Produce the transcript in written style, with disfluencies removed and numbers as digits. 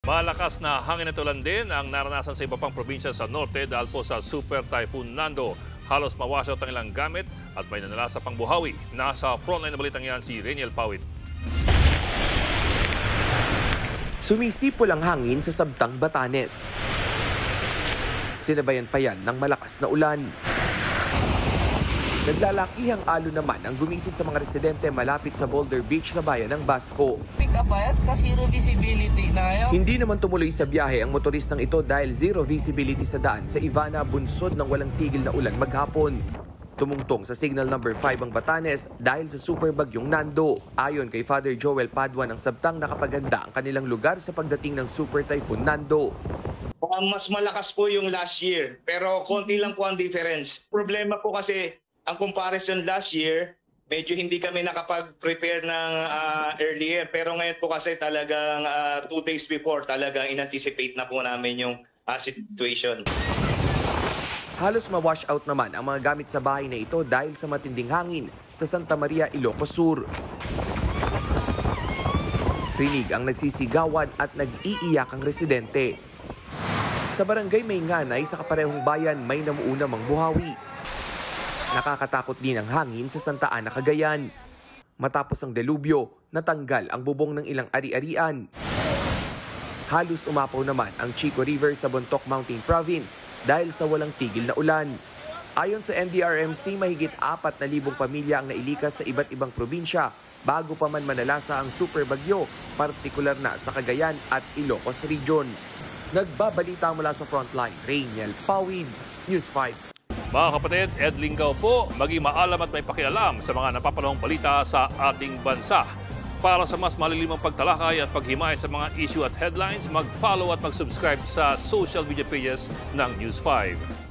Malakas na hangin at ulan din ang naranasan sa iba pang probinsya sa norte dahil po sa Super Typhoon Nando. Halos mawash out ang ilang gamit at may nanalasa pang buhawi. Nasa frontline na balitang yan si Reniel Pawit. Sumisipol ang hangin sa Sabtang, Batanes. Sinabayan pa yan ng malakas na ulan. Naglalakihang alon naman ang gumising sa mga residente malapit sa Boulder Beach sa bayan ng Basco. Pick up bias kasi zero visibility na yun. Hindi naman tumuloy sa biyahe ang motoristang ito dahil zero visibility sa daan sa Ivana, bunsod ng walang tigil na ulan maghapon. Tumungtong sa signal number 5 ang Batanes dahil sa super bagyong Nando. Ayon kay Father Joel Padua ng Sabtang, nakapaganda ang kanilang lugar sa pagdating ng Super Typhoon Nando. Mas malakas po yung last year, pero konti lang po ang difference. Problema po kasi ang comparison last year, medyo hindi kami nakapag-prepare ng earlier. Pero ngayon po kasi talagang 2 days before, talagang in-anticipate na po namin yung situation. Halos ma-wash out naman ang mga gamit sa bahay na ito dahil sa matinding hangin sa Santa Maria, Ilocos Sur. Rinig ang nagsisigawan at nag-iiyak ang residente. Sa barangay Maynganay sa kaparehong bayan, may namuuna mang buhawi. Nakakatakot din ang hangin sa Santa Ana, Cagayan. Matapos ang delubyo, natanggal ang bubong ng ilang ari-arian. Halos umapaw naman ang Chico River sa Bontoc Mountain Province dahil sa walang tigil na ulan. Ayon sa NDRMC, mahigit 4,000 pamilya ang nailikas sa iba't ibang probinsya bago pa man manalasa ang super bagyo, partikular na sa Cagayan at Ilocos Region. Nagbabalita mula sa frontline, Reniel Pawid, News 5. Mga kapatid, Ed Lingaw po, maging maalam at may pakialam sa mga napapanahong balita sa ating bansa. Para sa mas malilimang pagtalakay at paghimay sa mga issue at headlines, mag-follow at mag-subscribe sa social media pages ng News 5.